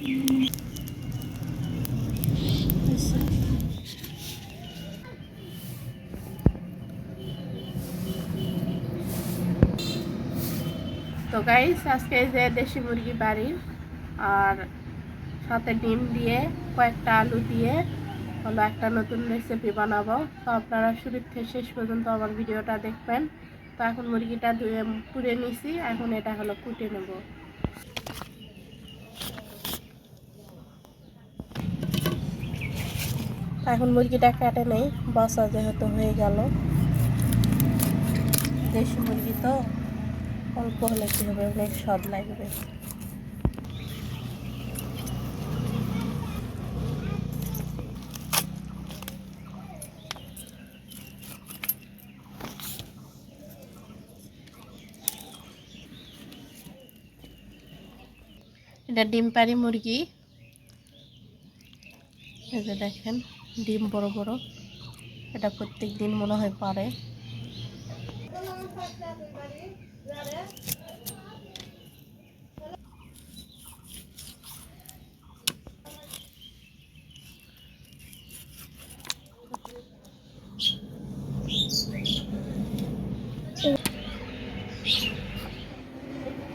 তো গাইস, আজকে যে দেশি মুরগি বাড়ির আর সাথে ডিম দিয়ে কয়েকটা আলু দিয়ে হলো একটা নতুন রেসিপি বানাবো। তো আপনারা শুরু থেকে শেষ পর্যন্ত আমার ভিডিওটা দেখবেন। তো এখন মুরগিটা ধুয়ে পুড়ে নিছি, এখন এটা হলো কুটে নেব। এখন মুরগিটা কেটে নেই, বাসা যেহেতু হয়ে গেল। দেশি মুরগি তো অল্প হলে কি হবে, অনেক স্বাদ লাগবে। এটা ডিম পাড়ি মুরগি, এই যে দেখেন ডিম বড় বড়। এটা প্রত্যেক দিন মনে হয় পারে।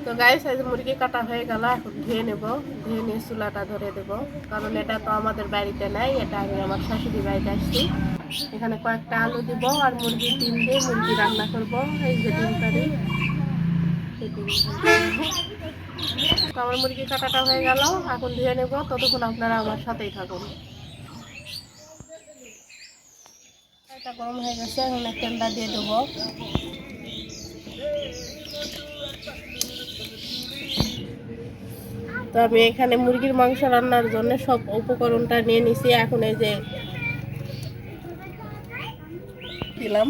তো গাইস, এই যে মুরগি কাটা হয়ে গেল, এখন ধুয়ে নেব। ধুয়ে নিয়ে চুলাটা ধরে দেব, কারণ এটা তো আমাদের বাড়িতে নাই, এটা আমি আমার শাশুড়ি বাড়িতে আসছি। এখানে কয়েকটা আলু দিব আর মুরগির ডিম দিয়ে মুরগি রান্না করব। এই যে ডিম কারি, তো আমার মুরগি কাটাটা হয়ে গেল, এখন ধুয়ে নেব। ততক্ষণ আপনারা আমার সাথেই থাকুন। এটা গরম হয়ে গেছে, এখন তেলটা দিয়ে দেবো। তো আমি এখানে মুরগির মাংস রান্নার জন্য সব উপকরণটা নিয়ে নিছি। এখন এই যে দিলাম,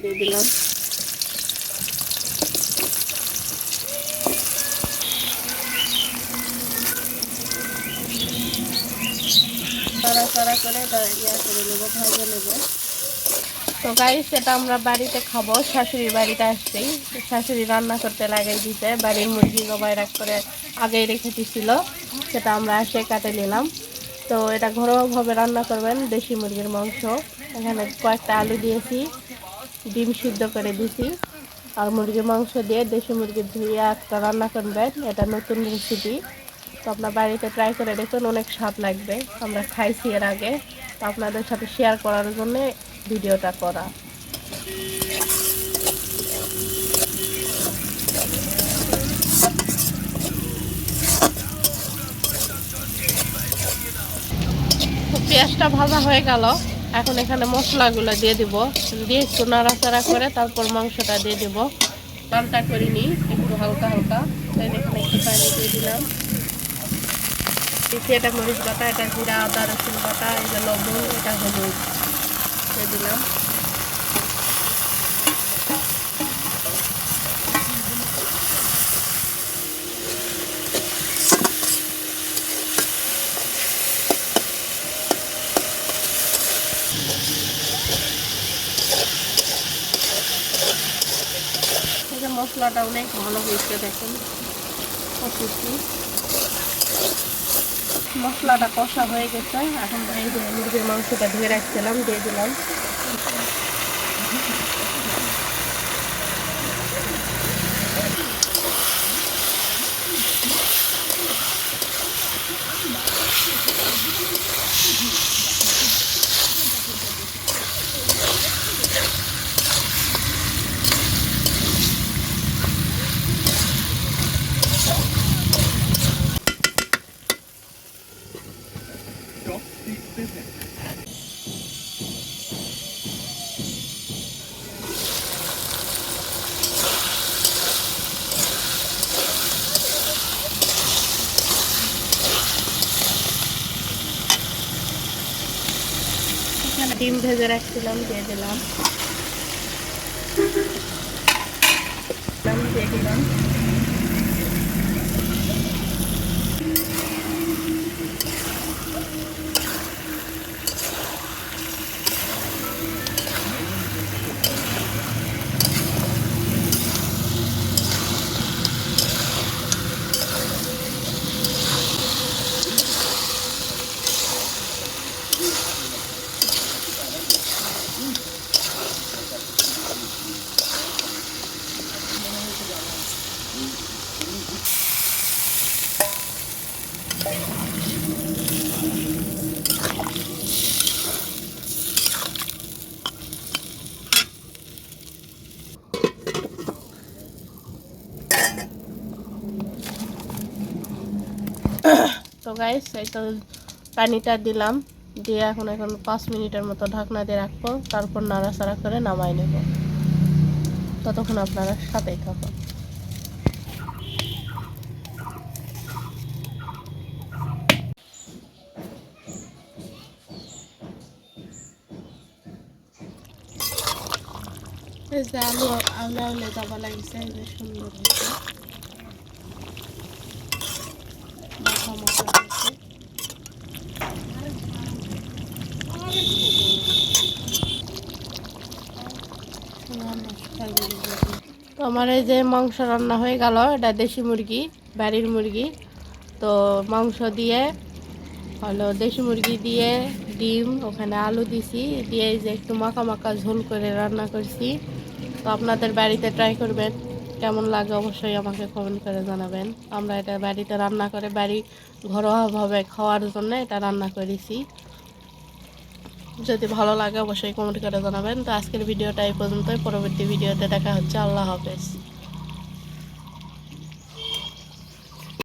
দিয়ে দিলাম। তাড়াতাড়া করে ইয়া করে নেবো, ভাজে নেবো। তো গাইস, সেটা আমরা বাড়িতে খাবো। শাশুড়ির বাড়িতে আসছেই, শাশুড়ি রান্না করতে লাগাই দিতে। বাড়ির মুরগি জবাই রাখ করে আগেই রেখে দিছিল, সেটা আমরা এসে কাটে নিলাম। তো এটা ঘরোয়াভাবে রান্না করবেন, দেশি মুরগির মাংস। এখানে কয়েকটা আলু দিয়েছি, ডিম সিদ্ধ করে দিছি, আর মুরগির মাংস দিয়ে দেশি মুরগির ধুয়ে একটা রান্না করবেন। এটা নতুন রেসিপি, তো আপনার বাড়িতে ট্রাই করে দেখুন, অনেক স্বাদ লাগবে। আমরা খাইছি এর আগে, তো আপনাদের সাথে শেয়ার করার জন্য ভিডিওটা করা। পেঁয়াজটা ভাজা হয়ে গেল, এখন এখানে মশলাগুলো দিয়ে দিব। দিয়ে একটু নাড়াচাড়া করে তারপর মাংসটা দিয়ে দিব। পাল্টা করিনি, একটু হালকা হালকা। এখানে একটু পানি দিয়ে দিলাম। দিচ্ছি এটা মরিচ বাটা, এটা জিরা আদা রসুন বাটা, এটা লবণ, এটা হলুদ দিয়ে দিলাম। মশলাটা অনেক ভালো হয়েছে, দেখেন কষিছি। মশলাটা কষা হয়ে গেছে, এখন এই যে মুরগির মাংসটা ধুয়ে রাখছিলাম দিয়ে দিলাম। ডিম ভেজে রাখছিলাম দিয়ে দিলাম, দিয়ে দিলাম। তো গাইস এই তো পানিটা দিলাম, দিয়ে এখন 5 মিনিটের মতো ঢাকনা দিয়ে রাখবো, তারপর নাড়াচাড়া করে নামাই নেব। ততক্ষণ আপনারা সাথেই থাকুন। এই যে আলু আলু আলু দাবা লাগিয়েছে, এই যে সুন্দর হয়েছে, মাখা মাখা হয়েছে। তো আমার এই যে মাংস রান্না হয়ে গেল, এটা দেশি মুরগি, বাড়ির মুরগি। তো মাংস দিয়ে হলো, দেশি মুরগি দিয়ে ডিম, ওখানে আলু দিছি, দিয়ে এই যে একটু মাখা মাখা ঝোল করে রান্না করছি। তো আপনাদের বাড়িতে ট্রাই করবেন, কেমন লাগে অবশ্যই আমাকে কমেন্ট করে জানাবেন। আমরা এটা বাড়িতে রান্না করে ঘরোয়াভাবে খাওয়ার জন্য এটা রান্না করেছি। যদি ভালো লাগে অবশ্যই কমেন্ট করে জানাবেন। তো আজকের ভিডিওটা এই পর্যন্তই, পরবর্তী ভিডিওতে দেখা হচ্ছে। আল্লাহ হাফেজ।